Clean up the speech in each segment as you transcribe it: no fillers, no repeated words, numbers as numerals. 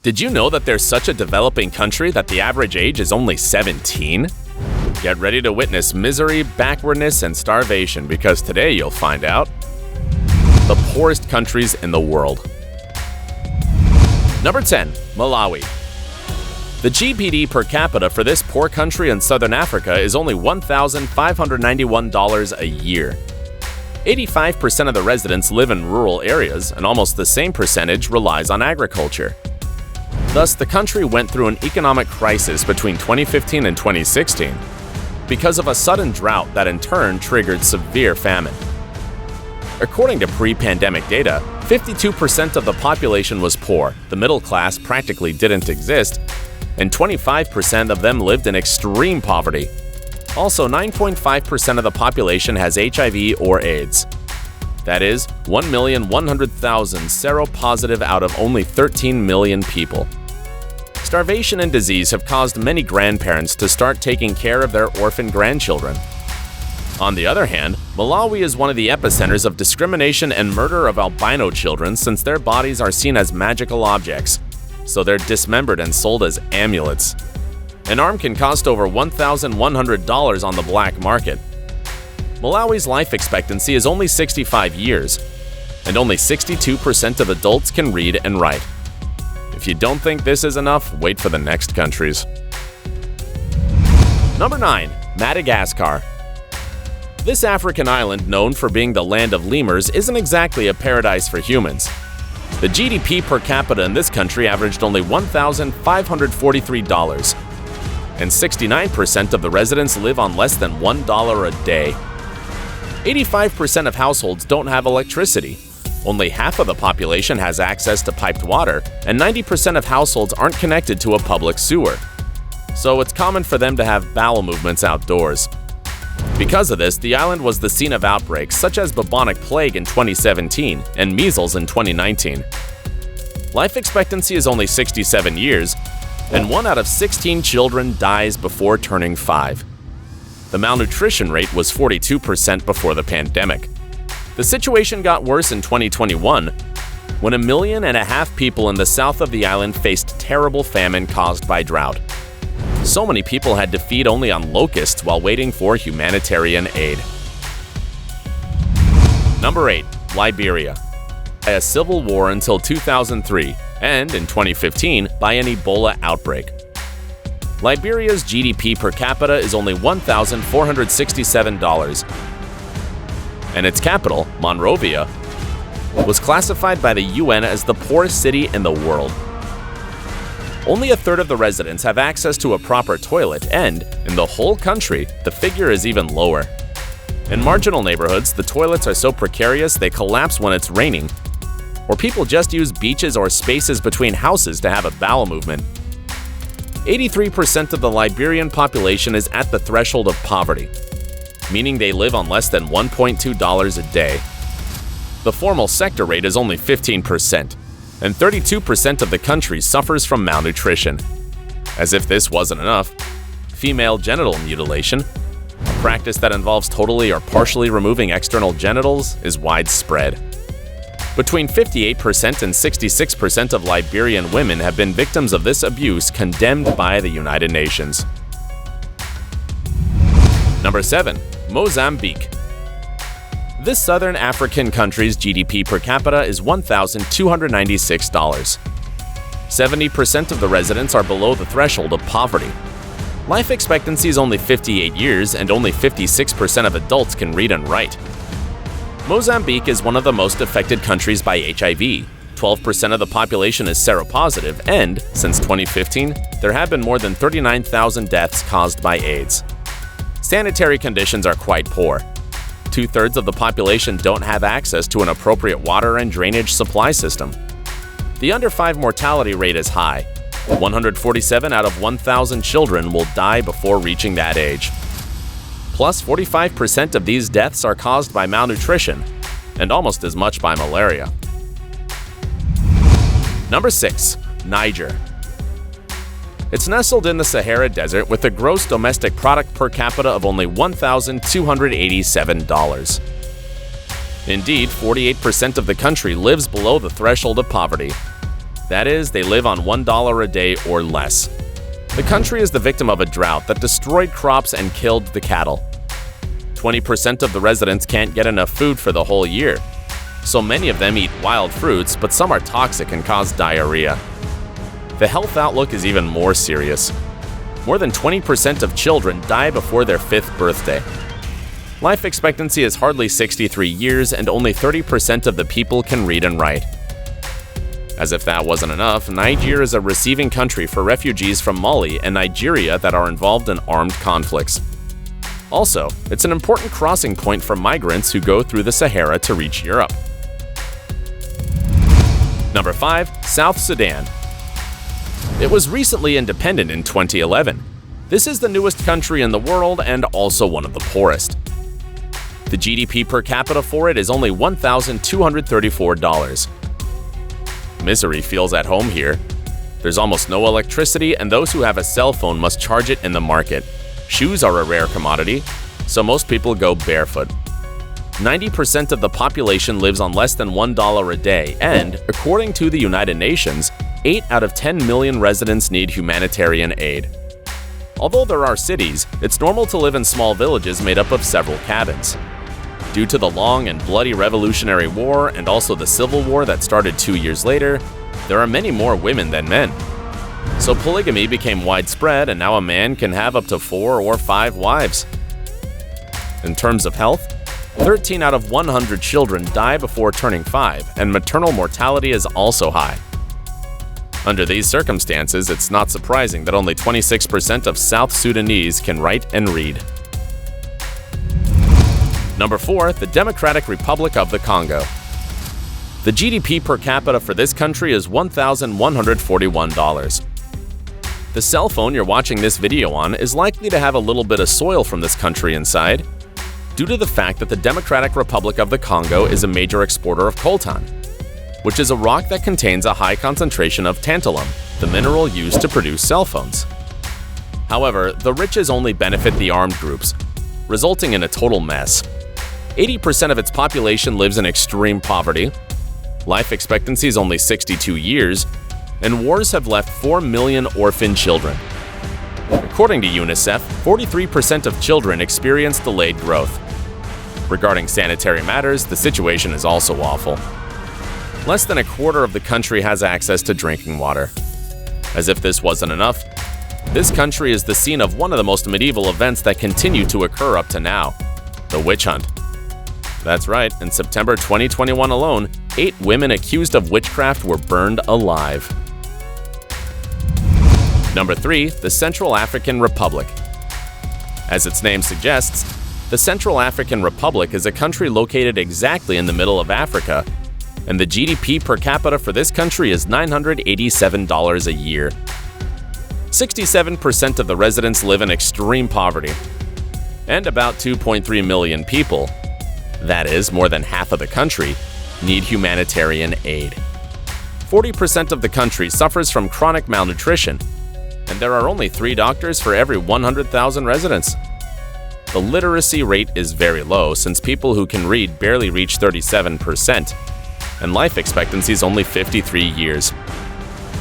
Did you know that there's such a developing country that the average age is only 17? Get ready to witness misery, backwardness, and starvation because today you'll find out the poorest countries in the world. Number 10. Malawi. The GDP per capita for this poor country in southern Africa is only $1,591 a year. 85% of the residents live in rural areas, and almost the same percentage relies on agriculture. Thus, the country went through an economic crisis between 2015 and 2016 because of a sudden drought that in turn triggered severe famine. According to pre-pandemic data, 52% of the population was poor, the middle class practically didn't exist, and 25% of them lived in extreme poverty. Also, 9.5% of the population has HIV or AIDS. That is, 1,100,000 seropositive out of only 13 million people. Starvation and disease have caused many grandparents to start taking care of their orphan grandchildren. On the other hand, Malawi is one of the epicenters of discrimination and murder of albino children since their bodies are seen as magical objects, so they're dismembered and sold as amulets. An arm can cost over $1,100 on the black market. Malawi's life expectancy is only 65 years, and only 62% of adults can read and write. If you don't think this is enough, wait for the next countries. Number 9. Madagascar. This African island, known for being the land of lemurs, isn't exactly a paradise for humans. The GDP per capita in this country averaged only $1,543, and 69% of the residents live on less than $1 a day. 85% of households don't have electricity. Only half of the population has access to piped water, and 90% of households aren't connected to a public sewer. So it's common for them to have bowel movements outdoors. Because of this, the island was the scene of outbreaks such as bubonic plague in 2017 and measles in 2019. Life expectancy is only 67 years, and 1 out of 16 children dies before turning 5. The malnutrition rate was 42% before the pandemic. The situation got worse in 2021, when 1.5 million people in the south of the island faced terrible famine caused by drought. So many people had to feed only on locusts while waiting for humanitarian aid. Number 8. Liberia. A civil war until 2003, and in 2015 by an Ebola outbreak. Liberia's GDP per capita is only $1,467, and its capital, Monrovia, was classified by the UN as the poorest city in the world. Only a third of the residents have access to a proper toilet, and, in the whole country, the figure is even lower. In marginal neighborhoods, the toilets are so precarious they collapse when it's raining, or people just use beaches or spaces between houses to have a bowel movement. 83% of the Liberian population is at the threshold of poverty, meaning they live on less than $1.2 a day. The formal sector rate is only 15%, and 32% of the country suffers from malnutrition. As if this wasn't enough, female genital mutilation, a practice that involves totally or partially removing external genitals, is widespread. Between 58% and 66% of Liberian women have been victims of this abuse, condemned by the United Nations. Number 7. Mozambique. This southern African country's GDP per capita is $1,296. 70% of the residents are below the threshold of poverty. Life expectancy is only 58 years, and only 56% of adults can read and write. Mozambique is one of the most affected countries by HIV. 12% of the population is seropositive, and, since 2015, there have been more than 39,000 deaths caused by AIDS. Sanitary conditions are quite poor. 2/3 of the population don't have access to an appropriate water and drainage supply system. The under 5 mortality rate is high. 147 out of 1,000 children will die before reaching that age. Plus, 45% of these deaths are caused by malnutrition, and almost as much by malaria. Number 6. Niger. It's nestled in the Sahara Desert with a gross domestic product per capita of only $1,287. Indeed, 48% of the country lives below the threshold of poverty. That is, they live on $1 a day or less. The country is the victim of a drought that destroyed crops and killed the cattle. 20% of the residents can't get enough food for the whole year. So many of them eat wild fruits, but some are toxic and cause diarrhea. The health outlook is even more serious. More than 20% of children die before their 5th birthday. Life expectancy is hardly 63 years, and only 30% of the people can read and write. As if that wasn't enough, Niger is a receiving country for refugees from Mali and Nigeria that are involved in armed conflicts. Also, it's an important crossing point for migrants who go through the Sahara to reach Europe. Number 5. South Sudan. It was recently independent in 2011. This is the newest country in the world and also one of the poorest. The GDP per capita for it is only $1,234. Misery feels at home here. There's almost no electricity, and those who have a cell phone must charge it in the market. Shoes are a rare commodity, so most people go barefoot. 90% of the population lives on less than $1 a day, and, according to the United Nations, 8 out of 10 million residents need humanitarian aid. Although there are cities, it's normal to live in small villages made up of several cabins. Due to the long and bloody Revolutionary War and also the Civil War that started 2 years later, there are many more women than men. So polygamy became widespread, and now a man can have up to 4 or 5 wives. In terms of health, 13 out of 100 children die before turning 5, and maternal mortality is also high. Under these circumstances, it's not surprising that only 26% of South Sudanese can write and read. Number 4. The Democratic Republic of the Congo. The GDP per capita for this country is $1,141. The cell phone you're watching this video on is likely to have a little bit of soil from this country inside, due to the fact that the Democratic Republic of the Congo is a major exporter of coltan, which is a rock that contains a high concentration of tantalum, the mineral used to produce cell phones. However, the riches only benefit the armed groups, resulting in a total mess. 80% of its population lives in extreme poverty, life expectancy is only 62 years, and wars have left 4 million orphan children. According to UNICEF, 43% of children experience delayed growth. Regarding sanitary matters, the situation is also awful. Less than a quarter of the country has access to drinking water. As if this wasn't enough, this country is the scene of one of the most medieval events that continue to occur up to now: the witch hunt. That's right, in September 2021 alone, 8 women accused of witchcraft were burned alive. Number 3. The Central African Republic. As its name suggests, the Central African Republic is a country located exactly in the middle of Africa, and the GDP per capita for this country is $987 a year. 67% of the residents live in extreme poverty, and about 2.3 million people, that is, more than half of the country, need humanitarian aid. 40% of the country suffers from chronic malnutrition, and there are only 3 doctors for every 100,000 residents. The literacy rate is very low, since people who can read barely reach 37%, and life expectancy is only 53 years.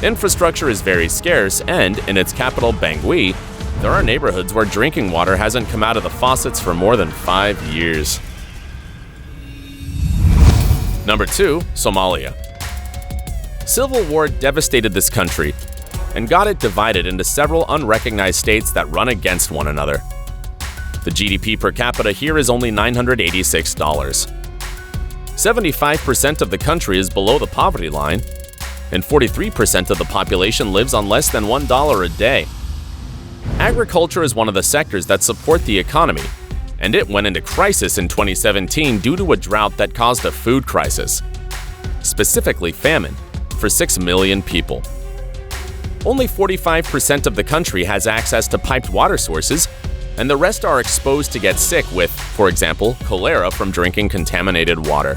Infrastructure is very scarce, and in its capital, Bangui, there are neighborhoods where drinking water hasn't come out of the faucets for more than 5 years. Number 2. Somalia. Civil war devastated this country and got it divided into several unrecognized states that run against one another. The GDP per capita here is only $986. 75% of the country is below the poverty line, and 43% of the population lives on less than $1 a day. Agriculture is one of the sectors that support the economy, and it went into crisis in 2017 due to a drought that caused a food crisis, specifically famine, for 6 million people. Only 45% of the country has access to piped water sources, and the rest are exposed to get sick with, for example, cholera from drinking contaminated water.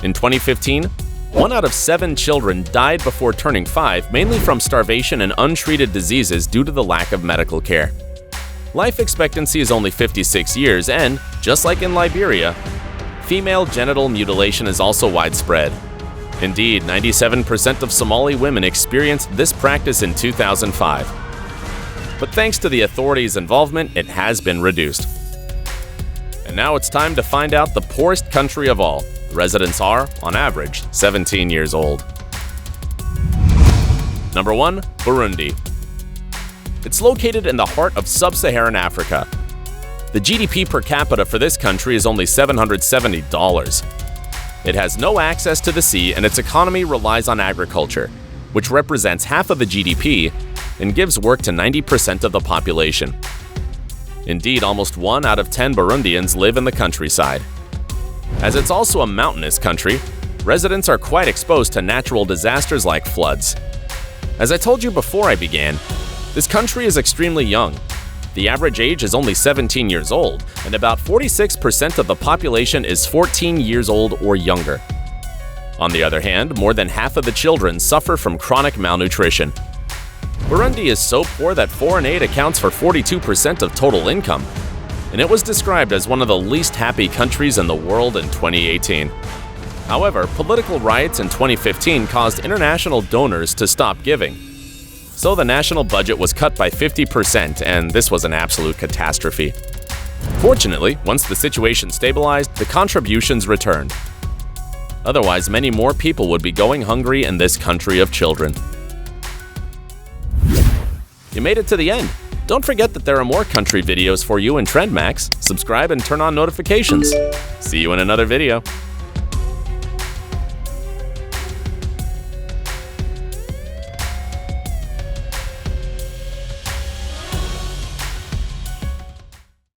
In 2015, 1 out of 7 children died before turning 5, mainly from starvation and untreated diseases due to the lack of medical care. Life expectancy is only 56 years, and, just like in Liberia, female genital mutilation is also widespread. Indeed, 97% of Somali women experienced this practice in 2005. But thanks to the authorities' involvement, it has been reduced. And now it's time to find out the poorest country of all. The residents are, on average, 17 years old. Number 1. Burundi. It's located in the heart of sub-Saharan Africa. The GDP per capita for this country is only $770. It has no access to the sea, and its economy relies on agriculture, which represents half of the GDP and gives work to 90% of the population. Indeed, almost 1 out of 10 Burundians live in the countryside. As it's also a mountainous country, residents are quite exposed to natural disasters like floods. As I told you before I began, this country is extremely young. The average age is only 17 years old, and about 46% of the population is 14 years old or younger. On the other hand, more than half of the children suffer from chronic malnutrition. Burundi is so poor that foreign aid accounts for 42% of total income, and it was described as one of the least happy countries in the world in 2018. However, political riots in 2015 caused international donors to stop giving. So the national budget was cut by 50%, and this was an absolute catastrophe. Fortunately, once the situation stabilized, the contributions returned. Otherwise, many more people would be going hungry in this country of children. You made it to the end. Don't forget that there are more country videos for you in TrendMax. Subscribe and turn on notifications. See you in another video.